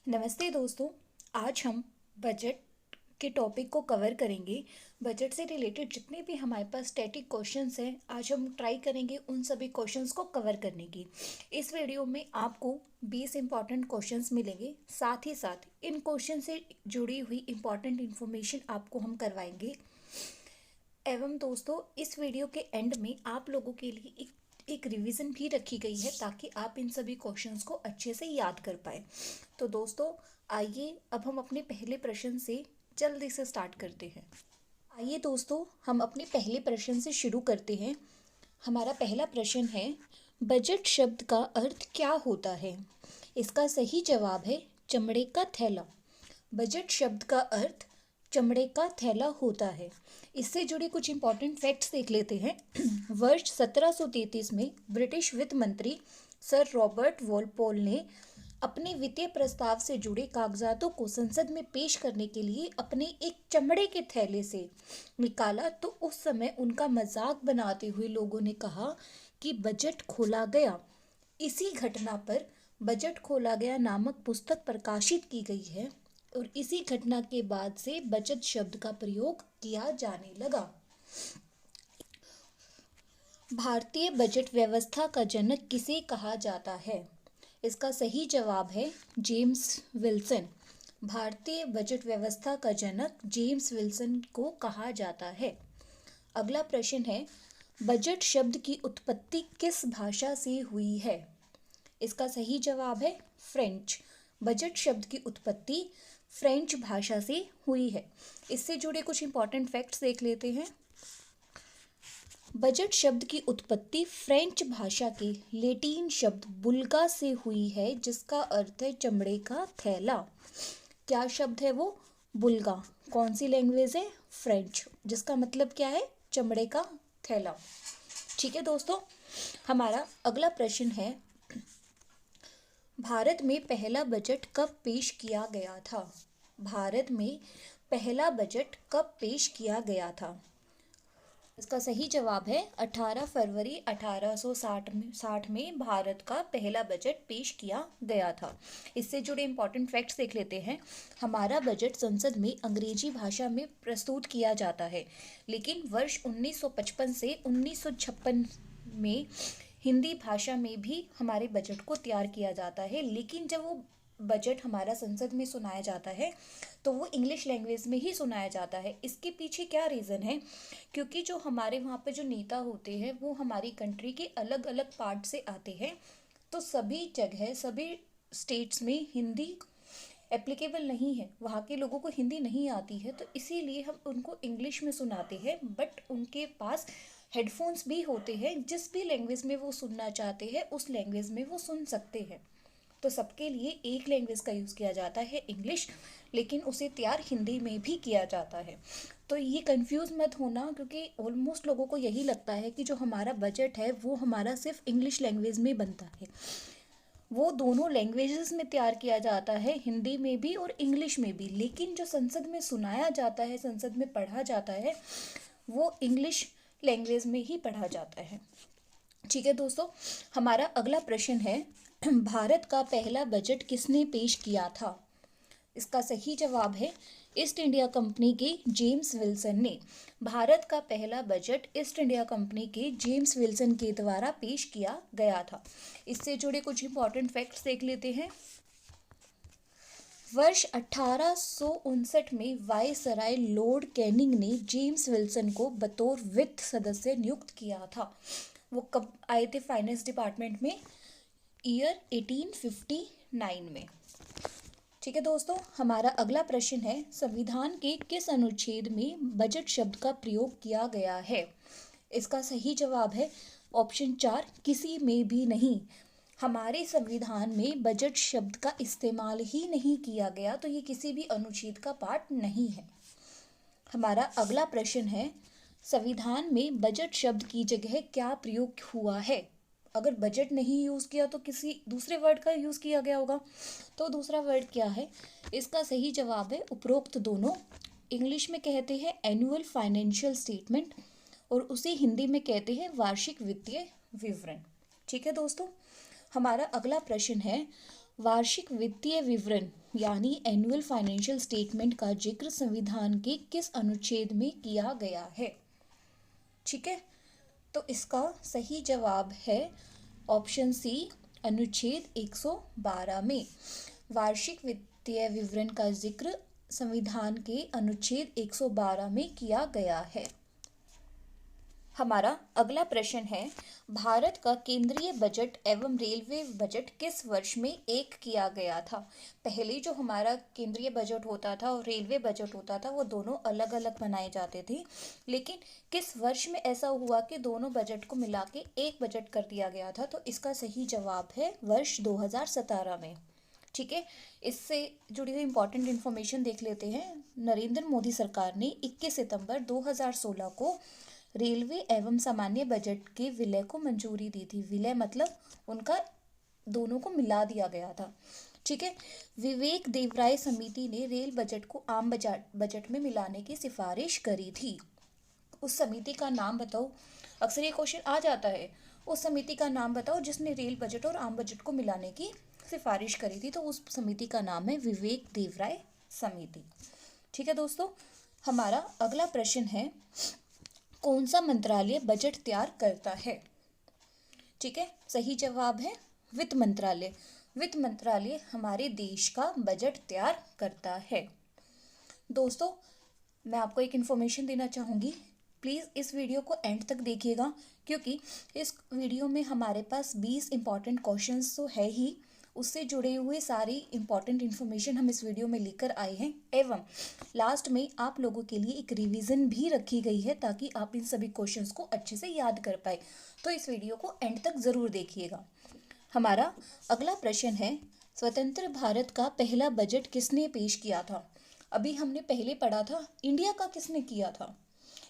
नमस्ते दोस्तों। आज हम बजट के टॉपिक को कवर करेंगे। बजट से रिलेटेड जितने भी हमारे पास स्टैटिक क्वेश्चंस हैं, आज हम ट्राई करेंगे उन सभी क्वेश्चंस को कवर करने की। इस वीडियो में आपको 20 इंपॉर्टेंट क्वेश्चंस मिलेंगे। साथ ही साथ इन क्वेश्चन से जुड़ी हुई इंपॉर्टेंट इन्फॉर्मेशन आपको हम करवाएंगे। एवं दोस्तों, इस वीडियो के एंड में आप लोगों के लिए एक रिवीजन भी रखी गई है ताकि आप इन सभी क्वेश्चंस को अच्छे से याद कर पाए। तो दोस्तों, आइए अब हम अपने पहले प्रश्न से जल्दी से स्टार्ट करते हैं। आइए दोस्तों, हम अपने पहले प्रश्न से शुरू करते हैं। हमारा पहला प्रश्न है, बजट शब्द का अर्थ क्या होता है? इसका सही जवाब है चमड़े का थैला। बजट शब्द का अर्थ चमड़े का थैला होता है। इससे जुड़े कुछ इंपॉर्टेंट फैक्ट्स देख लेते हैं। वर्ष 1733 में ब्रिटिश वित्त मंत्री सर रॉबर्ट वॉलपोल ने अपने वित्तीय प्रस्ताव से जुड़े कागजातों को संसद में पेश करने के लिए अपने एक चमड़े के थैले से निकाला, तो उस समय उनका मजाक बनाते हुए लोगों ने कहा कि बजट खोला गया। इसी घटना पर बजट खोला गया नामक पुस्तक प्रकाशित की गई है और इसी घटना के बाद से बचत शब्द का प्रयोग किया जाने लगा। भारतीय बजट व्यवस्था का जनक किसे कहा जाता है? इसका सही जवाब है जेम्स विल्सन। भारतीय बजट व्यवस्था का जनक जेम्स विल्सन को कहा जाता है। अगला प्रश्न है, बजट शब्द की उत्पत्ति किस भाषा से हुई है? इसका सही जवाब है फ्रेंच। बजट शब्द की उत्पत्ति फ्रेंच भाषा से हुई है। इससे जुड़े कुछ इंपॉर्टेंट फैक्ट्स देख लेते हैं। बजट शब्द की उत्पत्ति फ्रेंच भाषा के लैटिन शब्द बुल्गा से हुई है, जिसका अर्थ है चमड़े का थैला। क्या शब्द है वो? बुल्गा। कौन सी लैंग्वेज है? फ्रेंच, जिसका मतलब क्या है? चमड़े का थैला। ठीक है दोस्तों, हमारा अगला प्रश्न है, भारत में पहला बजट कब पेश किया गया था? भारत में पहला बजट कब पेश किया गया था? इसका सही जवाब है 18 फरवरी 1860 में भारत का पहला बजट पेश किया गया था। इससे जुड़े इंपॉर्टेंट फैक्ट्स देख लेते हैं। हमारा बजट संसद में अंग्रेजी भाषा में प्रस्तुत किया जाता है, लेकिन वर्ष 1955 से 1956 में हिंदी भाषा में भी हमारे बजट को तैयार किया जाता है। लेकिन जब वो बजट हमारा संसद में सुनाया जाता है तो वो इंग्लिश लैंग्वेज में ही सुनाया जाता है। इसके पीछे क्या रीज़न है? क्योंकि जो हमारे वहाँ पे जो नेता होते हैं वो हमारी कंट्री के अलग अलग पार्ट से आते हैं, तो सभी जगह सभी स्टेट्स में हिंदी एप्लीकेबल नहीं है। वहाँ के लोगों को हिंदी नहीं आती है, तो इसीलिए हम उनको इंग्लिश में सुनाते हैं। बट उनके पास हेडफोन्स भी होते हैं, जिस भी लैंग्वेज में वो सुनना चाहते हैं उस लैंग्वेज में वो सुन सकते हैं। तो सबके लिए एक लैंग्वेज का यूज़ किया जाता है इंग्लिश, लेकिन उसे तैयार हिंदी में भी किया जाता है। तो ये कंफ्यूज मत होना, क्योंकि ऑलमोस्ट लोगों को यही लगता है कि जो हमारा बजट है वो हमारा सिर्फ इंग्लिश लैंग्वेज में बनता है। वो दोनों लैंग्वेजेस में तैयार किया जाता है, हिंदी में भी और इंग्लिश में भी। लेकिन जो संसद में सुनाया जाता है, संसद में पढ़ा जाता है, वो इंग्लिश लैंग्वेज में ही पढ़ा जाता है। ठीक है दोस्तों, हमारा अगला प्रश्न है, भारत का पहला बजट किसने पेश किया था? इसका सही जवाब है ईस्ट इंडिया कंपनी के जेम्स विल्सन ने। भारत का पहला बजट ईस्ट इंडिया कंपनी के जेम्स विल्सन के द्वारा पेश किया गया था। इससे जुड़े कुछ इंपॉर्टेंट फैक्ट्स देख लेते हैं। वर्ष 1859 में वायसराय लॉर्ड कैनिंग ने जेम्स विल्सन को बतौर वित्त सदस्य नियुक्त किया था। वो कब आए थे फाइनेंस डिपार्टमेंट में? ईयर 1859 में। ठीक है दोस्तों, हमारा अगला प्रश्न है, संविधान के किस अनुच्छेद में बजट शब्द का प्रयोग किया गया है? इसका सही जवाब है ऑप्शन 4, किसी में भी नहीं। हमारे संविधान में बजट शब्द का इस्तेमाल ही नहीं किया गया, तो ये किसी भी अनुच्छेद का पार्ट नहीं है। हमारा अगला प्रश्न है, संविधान में बजट शब्द की जगह क्या प्रयोग हुआ है? अगर बजट नहीं यूज़ किया तो किसी दूसरे वर्ड का यूज़ किया गया होगा। तो दूसरा वर्ड क्या है? इसका सही जवाब है उपरोक्त दोनों। इंग्लिश में कहते हैं एनुअल फाइनेंशियल स्टेटमेंट और उसे हिंदी में कहते हैं वार्षिक वित्तीय विवरण। ठीक है दोस्तों, हमारा अगला प्रश्न है, वार्षिक वित्तीय विवरण यानी एनुअल फाइनेंशियल स्टेटमेंट का जिक्र संविधान के किस अनुच्छेद में किया गया है? ठीक है, तो इसका सही जवाब है ऑप्शन सी, अनुच्छेद 112 में। वार्षिक वित्तीय विवरण का जिक्र संविधान के अनुच्छेद 112 में किया गया है। हमारा अगला प्रश्न है, भारत का केंद्रीय बजट एवं रेलवे बजट किस वर्ष में एक किया गया था? पहले जो हमारा केंद्रीय बजट होता था और रेलवे बजट होता था वो दोनों अलग अलग बनाए जाते थे, लेकिन किस वर्ष में ऐसा हुआ कि दोनों बजट को मिला के एक बजट कर दिया गया था? तो इसका सही जवाब है वर्ष 2017 में। ठीक है, इससे जुड़ी हुई इंपॉर्टेंट इन्फॉर्मेशन देख लेते हैं। नरेंद्र मोदी सरकार ने 21 सितंबर 2016 को रेलवे एवं सामान्य बजट के विलय को मंजूरी दी थी। विलय मतलब उनका दोनों को मिला दिया गया था। ठीक है, विवेक देवराय समिति ने रेल बजट को आम बजट में मिलाने की सिफारिश करी थी। उस समिति का नाम बताओ, अक्सर ये क्वेश्चन आ जाता है, उस समिति का नाम बताओ जिसने रेल बजट और आम बजट को मिलाने की सिफारिश करी थी। तो उस समिति का नाम है विवेक देवराय समिति। ठीक है दोस्तों, हमारा अगला प्रश्न है, कौन सा मंत्रालय बजट तैयार करता है? ठीक है, सही जवाब है वित्त मंत्रालय। वित्त मंत्रालय हमारे देश का बजट तैयार करता है। दोस्तों, मैं आपको एक इन्फॉर्मेशन देना चाहूँगी, प्लीज़ इस वीडियो को एंड तक देखिएगा, क्योंकि इस वीडियो में हमारे पास 20 इंपॉर्टेंट क्वेश्चंस तो है ही, उससे जुड़े हुए सारी इंपॉर्टेंट इन्फॉर्मेशन हम इस वीडियो में लेकर आए हैं, एवं लास्ट में आप लोगों के लिए एक रिवीजन भी रखी गई है ताकि आप इन सभी क्वेश्चंस को अच्छे से याद कर पाए। तो इस वीडियो को एंड तक ज़रूर देखिएगा। हमारा अगला प्रश्न है, स्वतंत्र भारत का पहला बजट किसने पेश किया था? अभी हमने पहले पढ़ा था इंडिया का किसने किया था।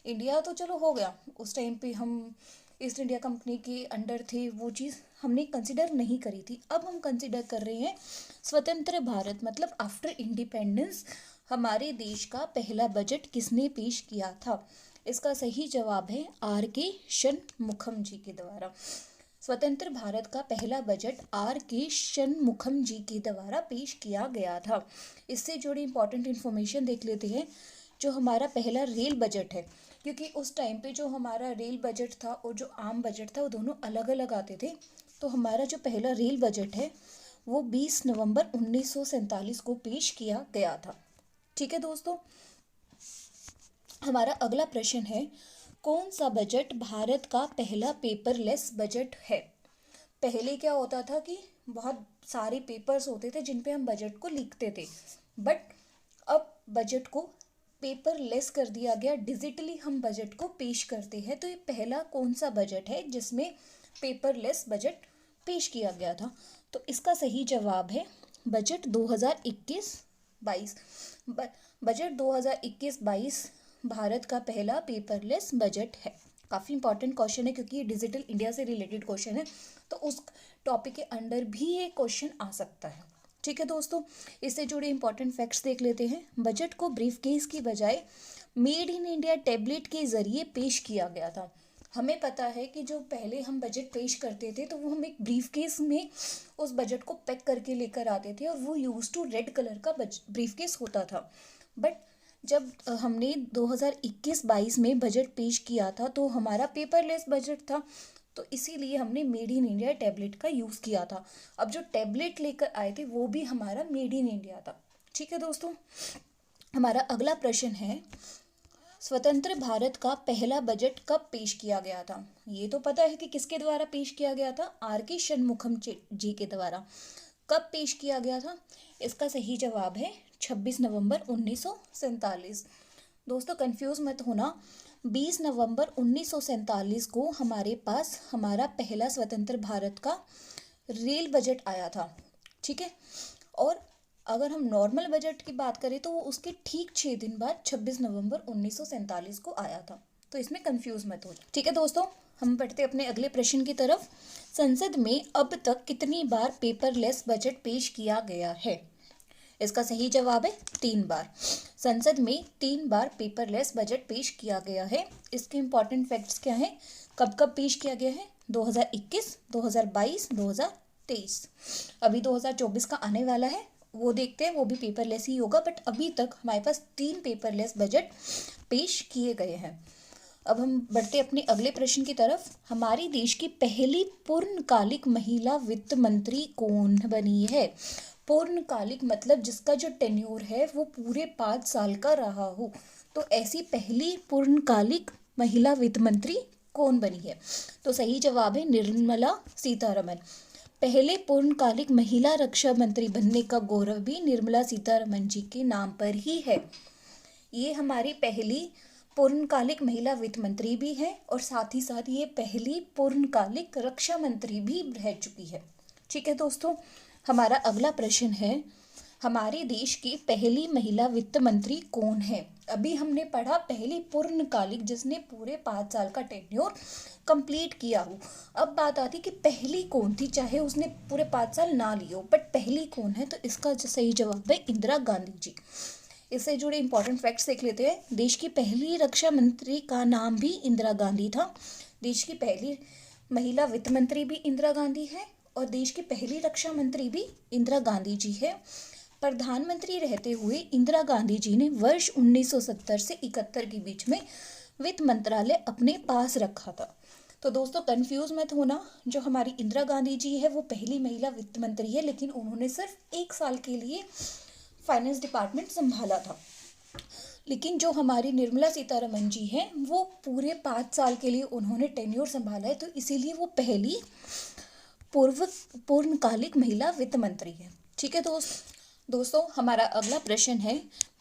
इंडिया तो चलो हो गया, उस टाइम पे हम ईस्ट इंडिया कंपनी के अंडर थे, वो चीज़ हमने कंसिडर नहीं करी थी। अब हम कंसिडर कर रहे हैं स्वतंत्र भारत, मतलब आफ्टर इंडिपेंडेंस हमारे देश का पहला बजट किसने पेश किया था? इसका सही जवाब है R.K. शनमुखम जी के द्वारा। स्वतंत्र भारत का पहला बजट R.K. शनमुखम जी के द्वारा पेश किया गया था। इससे जुड़ी इंपॉर्टेंट इन्फॉर्मेशन देख लेते हैं। जो हमारा पहला रेल बजट है, क्योंकि उस टाइम पे जो हमारा रेल बजट था और जो आम बजट था वो दोनों अलग अलग आते थे, तो हमारा जो पहला रेल बजट है वो 20 नवंबर 1947 को पेश किया गया था। ठीक है दोस्तों, हमारा अगला प्रश्न है, कौन सा बजट भारत का पहला पेपरलेस बजट है? पहले क्या होता था कि बहुत सारे पेपर्स होते थे जिन पे हम बजट को लिखते थे, बट अब बजट को पेपरलेस कर दिया गया, डिजिटली हम बजट को पेश करते हैं। तो ये पहला कौन सा बजट है जिसमें पेपरलेस बजट पेश किया गया था? तो इसका सही जवाब है बजट 2021-22। बजट 2021-22 भारत का पहला पेपरलेस बजट है। काफ़ी इंपॉर्टेंट क्वेश्चन है क्योंकि ये डिजिटल इंडिया से रिलेटेड क्वेश्चन है, तो उस टॉपिक के अंडर भी ये क्वेश्चन आ सकता है। ठीक है दोस्तों, इससे जुड़े इंपॉर्टेंट फैक्ट्स देख लेते हैं। बजट को ब्रीफकेस की बजाय मेड इन इंडिया टैबलेट के जरिए पेश किया गया था। हमें पता है कि जो पहले हम बजट पेश करते थे तो वो हम एक ब्रीफकेस में उस बजट को पैक करके लेकर आते थे और वो यूज टू रेड कलर का ब्रीफकेस होता था। बट जब हमने 2021-22 में बजट पेश किया था तो हमारा पेपरलेस बजट था, तो इसीलिए हमने मेड इन इंडिया टैबलेट का यूज़ किया था। अब जो टैबलेट लेकर आए थे वो भी हमारा मेड इन इंडिया था। ठीक है दोस्तों, हमारा अगला प्रश्न है, स्वतंत्र भारत का पहला बजट कब पेश किया गया था? ये तो पता है कि किसके द्वारा पेश किया गया था, R.K. शनमुखम जी के द्वारा। कब पेश किया गया था? इसका सही जवाब है 26 नवंबर 1947। दोस्तों कंफ्यूज मत होना, 20 नवंबर 1947 को हमारे पास हमारा पहला स्वतंत्र भारत का रेल बजट आया था। ठीक है, और अगर हम नॉर्मल बजट की बात करें तो वो उसके ठीक 6 दिन बाद 26 नवंबर 1947 को आया था, तो इसमें कंफ्यूज मत हो। ठीक है दोस्तों, हम बढ़ते अपने अगले प्रश्न की तरफ। संसद में अब तक कितनी बार पेपरलेस बजट पेश किया गया है? इसका सही जवाब है 3 बार। संसद में 3 बार पेपरलेस बजट पेश किया गया है। इसके इंपॉर्टेंट फैक्ट्स क्या हैं? कब कब पेश किया गया है? 2021, 2022, 2023। अभी 2024 का आने वाला है वो देखते हैं, वो भी पेपरलेस ही होगा। बट अभी तक हमारे पास 3 पेपरलेस बजट पेश किए गए हैं। अब हम बढ़ते अपने अगले प्रश्न की तरफ। हमारी देश की पहली पूर्णकालिक महिला वित्त मंत्री कौन बनी है? पूर्णकालिक मतलब जिसका जो टेन्योर है वो पूरे 5 साल का रहा हो। तो ऐसी पहली पूर्णकालिक महिला वित्त मंत्री कौन बनी है? तो सही जवाब है निर्मला सीतारमन। पहले पूर्णकालिक महिला रक्षा मंत्री बनने का गौरव भी निर्मला सीतारमन जी के नाम पर ही है। ये हमारी पहली पूर्णकालिक महिला वित्त मंत्री भी है और साथ ही साथ ये पहली पूर्णकालिक रक्षा मंत्री भी रह चुकी है। ठीक है दोस्तों, हमारा अगला प्रश्न है, हमारे देश की पहली महिला वित्त मंत्री कौन है? अभी हमने पढ़ा पहली पूर्णकालिक, जिसने पूरे 5 साल का टेन्योर कंप्लीट किया हो। अब बात आती कि पहली कौन थी, चाहे उसने पूरे 5 साल ना लिए हो, बट पहली कौन है? तो इसका सही जवाब है इंदिरा गांधी जी। इससे जुड़े इंपॉर्टेंट फैक्ट्स देख लेते हैं। देश की पहली रक्षा मंत्री का नाम भी इंदिरा गांधी था। देश की पहली महिला वित्त मंत्री भी इंदिरा गांधी है और देश की पहली रक्षा मंत्री भी इंदिरा गांधी जी है। प्रधानमंत्री रहते हुए इंदिरा गांधी जी ने वर्ष 1970 से 71 के बीच में वित्त मंत्रालय अपने पास रखा था। तो दोस्तों कंफ्यूज मत होना, जो हमारी इंदिरा गांधी जी है वो पहली महिला वित्त मंत्री है, लेकिन उन्होंने सिर्फ 1 साल के लिए फाइनेंस डिपार्टमेंट संभाला था। लेकिन जो हमारी निर्मला सीतारमन जी हैं वो पूरे 5 साल के लिए उन्होंने टेन्योर संभाला है, तो इसीलिए वो पहली पूर्णकालिक महिला वित्त मंत्री है। ठीक है दोस्तों हमारा अगला प्रश्न है,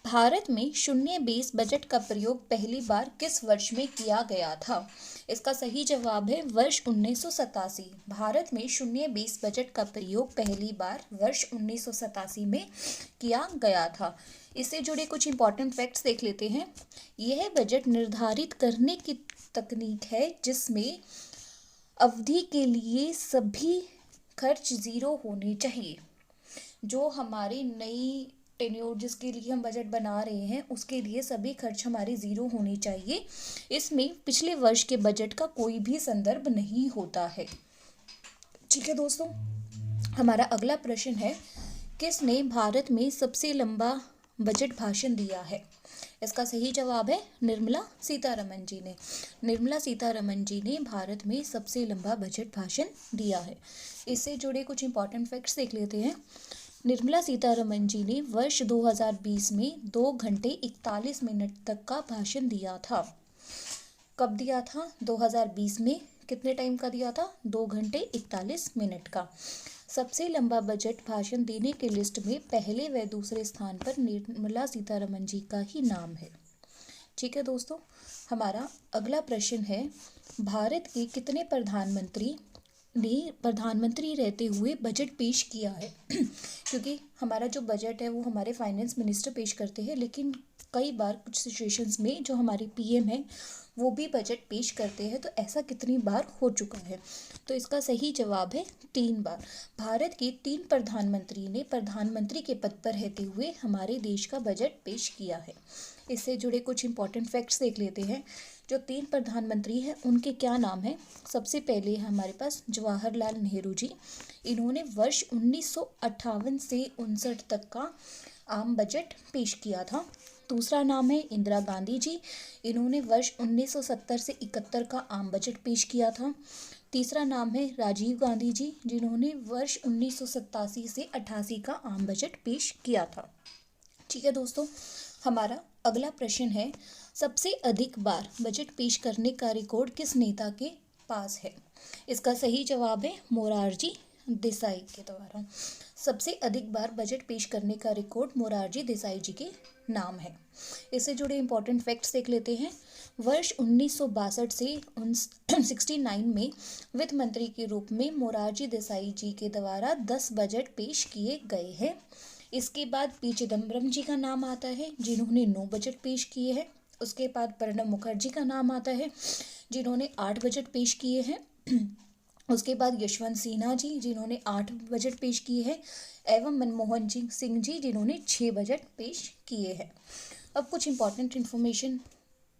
भारत में शून्य बेस बजट का प्रयोग पहली बार किस वर्ष में किया गया था? इसका सही जवाब है वर्ष 1987। भारत में शून्य बेस बजट का प्रयोग पहली बार वर्ष 1987 में किया गया था। इससे जुड़े कुछ इंपॉर्टेंट फैक्ट्स देख लेते हैं। यह बजट निर्धारित करने की तकनीक है जिसमें अवधि के लिए सभी खर्च जीरो होने चाहिए। जो हमारी नई टेन्योर जिसके लिए हम बजट बना रहे हैं उसके लिए सभी खर्च हमारे ज़ीरो होने चाहिए। इसमें पिछले वर्ष के बजट का कोई भी संदर्भ नहीं होता है। ठीक है दोस्तों, हमारा अगला प्रश्न है, किसने भारत में सबसे लंबा बजट भाषण दिया है? इसका सही जवाब है निर्मला सीतारमन जी ने। निर्मला सीतारमन जी ने भारत में सबसे लंबा बजट भाषण दिया है। इससे जुड़े कुछ इंपॉर्टेंट फैक्ट्स देख लेते हैं। निर्मला सीतारमन जी ने वर्ष 2020 में 2 घंटे 41 मिनट तक का भाषण दिया था। कब दिया था? 2020 में कितने टाइम का दिया था? 2 घंटे 41 मिनट का। सबसे लंबा बजट भाषण देने के लिस्ट में पहले व दूसरे स्थान पर निर्मला सीतारमन जी का ही नाम है। ठीक है दोस्तों, हमारा अगला प्रश्न है, भारत के कितने प्रधानमंत्री ने प्रधानमंत्री रहते हुए बजट पेश किया है? क्योंकि हमारा जो बजट है वो हमारे फाइनेंस मिनिस्टर पेश करते हैं, लेकिन कई बार कुछ सिचुएशंस में जो हमारे पीएम हैं वो भी बजट पेश करते हैं। तो ऐसा कितनी बार हो चुका है? तो इसका सही जवाब है 3 बार। भारत के 3 प्रधानमंत्री ने प्रधानमंत्री के पद पर रहते हुए हमारे देश का बजट पेश किया है। इससे जुड़े कुछ इंपॉर्टेंट फैक्ट्स देख लेते हैं। जो 3 प्रधानमंत्री हैं उनके क्या नाम हैं? सबसे पहले हमारे पास जवाहरलाल नेहरू जी। इन्होंने वर्ष 1958 से 59 तक का आम बजट पेश किया था। दूसरा नाम है इंदिरा गांधी जी। इन्होंने वर्ष 1970 से 71 का आम बजट पेश किया था। तीसरा नाम है राजीव गांधी जी, जिन्होंने वर्ष 1987 से 88 का आम बजट पेश किया था। ठीक है दोस्तों, हमारा अगला प्रश्न है, सबसे अधिक बार बजट पेश करने का रिकॉर्ड किस नेता के पास है? इसका सही जवाब है मोरारजी देसाई के द्वारा। सबसे अधिक बार बजट पेश करने का रिकॉर्ड मोरारजी देसाई जी के नाम है। इससे जुड़े इंपॉर्टेंट फैक्ट्स देख लेते हैं। वर्ष 1962 से 69 में वित्त मंत्री के रूप में मोरारजी देसाई जी के द्वारा 10 बजट पेश किए गए हैं। इसके बाद पी चिदम्बरम जी का नाम आता है, जिन्होंने 9 बजट पेश किए हैं। उसके बाद प्रणब मुखर्जी का नाम आता है, जिन्होंने 8 बजट पेश किए हैं। उसके बाद यशवंत सिन्हा जी, जिन्होंने 8 बजट पेश किए हैं, एवं मनमोहन सिंह जी, जिन्होंने 6 बजट पेश किए हैं। अब कुछ इंपॉर्टेंट इन्फॉर्मेशन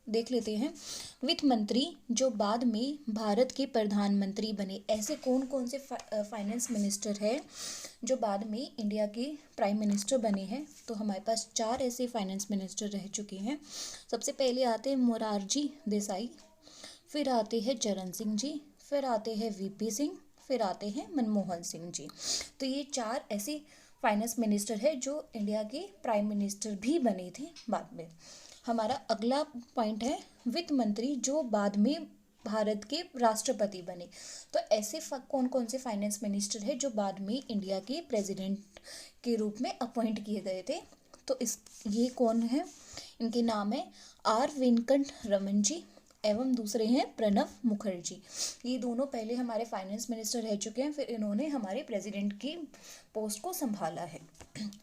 देख लेते हैं। वित्त मंत्री जो बाद में भारत के प्रधानमंत्री बने, ऐसे कौन कौन से फाइनेंस मिनिस्टर है जो बाद में इंडिया के प्राइम मिनिस्टर बने हैं? तो हमारे पास 4 ऐसे फाइनेंस मिनिस्टर रह चुके हैं। सबसे पहले आते हैं मोरारजी देसाई, फिर आते हैं चरण सिंह जी, फिर आते हैं वीपी सिंह, फिर आते हैं मनमोहन सिंह जी। तो ये 4 ऐसे फाइनेंस मिनिस्टर है जो इंडिया के प्राइम मिनिस्टर भी बने थे बाद में। हमारा अगला पॉइंट है वित्त मंत्री जो बाद में भारत के राष्ट्रपति बने। तो ऐसे कौन कौन से फाइनेंस मिनिस्टर है जो बाद में इंडिया के प्रेसिडेंट के रूप में अपॉइंट किए गए थे? तो ये कौन है? इनके नाम है आर वेंकट रमन जी एवं दूसरे हैं प्रणब मुखर्जी। ये दोनों पहले हमारे फाइनेंस मिनिस्टर रह चुके हैं, फिर इन्होंने हमारे प्रेसिडेंट की पोस्ट को संभाला है।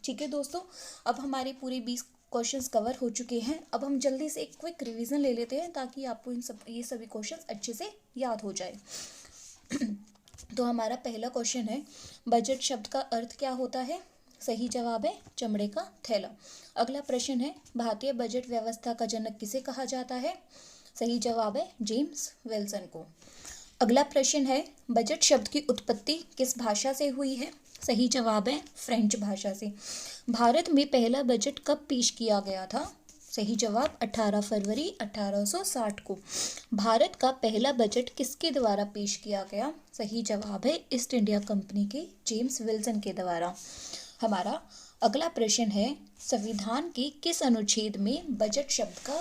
ठीक है दोस्तों, अब हमारे पूरे 20 क्वेश्चंस कवर हो चुके हैं। अब हम जल्दी से एक क्विक रिवीजन ले लेते हैं ताकि आपको ये सभी क्वेश्चंस अच्छे से याद हो जाए। तो हमारा पहला क्वेश्चन है बजट शब्द का अर्थ क्या होता है? सही जवाब है चमड़े का थैला। अगला प्रश्न है भारतीय बजट व्यवस्था का जनक किसे कहा जाता है? सही जवाब है जेम्स विल्सन को। अगला प्रश्न है बजट शब्द की उत्पत्ति किस भाषा से हुई है? सही जवाब है फ्रेंच भाषा से। भारत में पहला बजट कब पेश किया गया था? सही जवाब 18 फरवरी 1860 को। भारत का पहला बजट किसके द्वारा पेश किया गया? सही जवाब है ईस्ट इंडिया कंपनी के जेम्स विल्सन के द्वारा। हमारा अगला प्रश्न है संविधान के किस अनुच्छेद में बजट शब्द का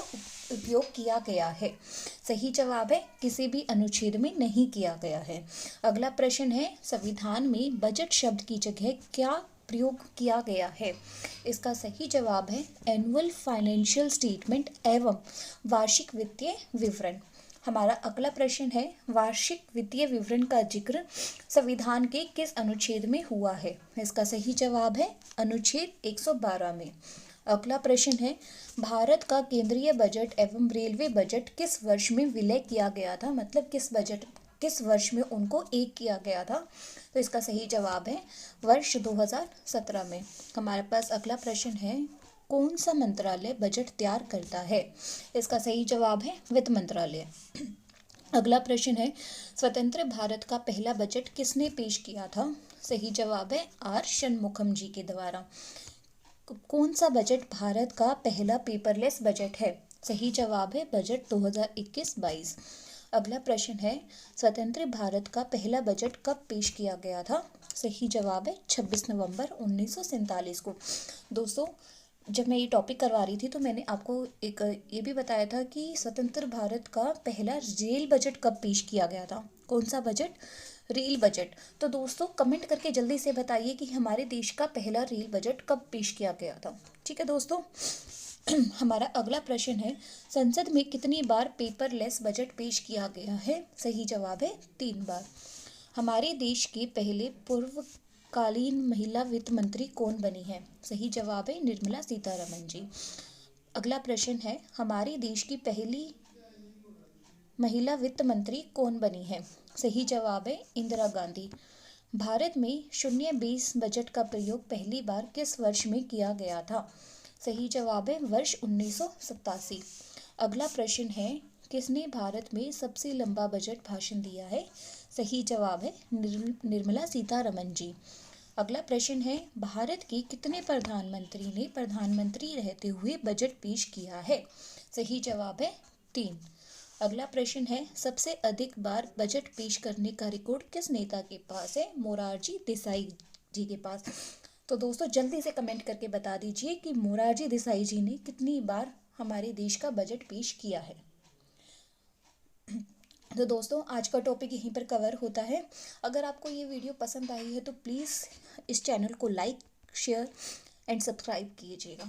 उपयोग किया गया है? सही जवाब है किसी भी अनुच्छेद में नहीं किया गया है। अगला प्रश्न है संविधान में बजट शब्द की जगह क्या प्रयोग किया गया है? इसका सही जवाब है एनुअल फाइनेंशियल स्टेटमेंट एवं वार्षिक वित्तीय विवरण। हमारा अगला प्रश्न है वार्षिक वित्तीय विवरण का जिक्र संविधान के किस अनुच्छेद में हुआ है? इसका सही जवाब है अनुच्छेद 112 में। अगला प्रश्न है भारत का केंद्रीय बजट एवं रेलवे बजट किस वर्ष में विलय किया गया था? मतलब किस वर्ष में उनको एक किया गया था? तो इसका सही जवाब है वर्ष 2017 में। हमारे पास अगला प्रश्न है कौन सा मंत्रालय बजट तैयार करता है? इसका सही जवाब है वित्त मंत्रालय। अगला प्रश्न है स्वतंत्र भारत का पहला बजट किसने पेश किया था? सही जवाब है आर षणमुखम जी के द्वारा। कौन सा बजट भारत का पहला पेपरलेस बजट है? सही जवाब है बजट 2021-22। अगला प्रश्न है स्वतंत्र भारत का पहला बजट कब पेश किया गया था? सही जवाब है 26 नवंबर 1947 को। दोस्तों, जब मैं ये टॉपिक करवा रही थी तो मैंने आपको एक ये भी बताया था कि स्वतंत्र भारत का पहला रेल बजट कब पेश किया गया था। कौन सा बजट? Rail budget. तो दोस्तों कमेंट करके जल्दी से बताइए कि हमारे देश का पहला रेल बजट कब पेश किया गया था। ठीक है दोस्तों, हमारा अगला प्रश्न है संसद में कितनी बार पेपरलेस बजट पेश किया गया है? सही जवाब है 3 बार। हमारे देश के पहले पूर्वकालीन महिला वित्त मंत्री कौन बनी है? सही जवाब है निर्मला सीतारमण जी। अगला प्रश्न है हमारे देश की पहली महिला वित्त मंत्री कौन बनी है? सही जवाब है इंदिरा गांधी। भारत में शून्य बेस बजट का प्रयोग पहली बार किस वर्ष में किया गया था? सही जवाब है वर्ष 1987। अगला प्रश्न है किसने भारत में सबसे लंबा बजट भाषण दिया है? सही जवाब है निर्मला सीतारमण जी। अगला प्रश्न है भारत के कितने प्रधानमंत्री ने प्रधानमंत्री रहते हुए बजट पेश किया है? सही जवाब है 3। अगला प्रश्न है सबसे अधिक बार बजट पेश करने का रिकॉर्ड किस नेता के पास है? मोरारजी देसाई जी के पास। तो दोस्तों जल्दी से कमेंट करके बता दीजिए कि मोरारजी देसाई जी ने कितनी बार हमारे देश का बजट पेश किया है। तो दोस्तों आज का टॉपिक यहीं पर कवर होता है। अगर आपको ये वीडियो पसंद आई है तो प्लीज़ इस चैनल को लाइक, शेयर एंड सब्सक्राइब कीजिएगा।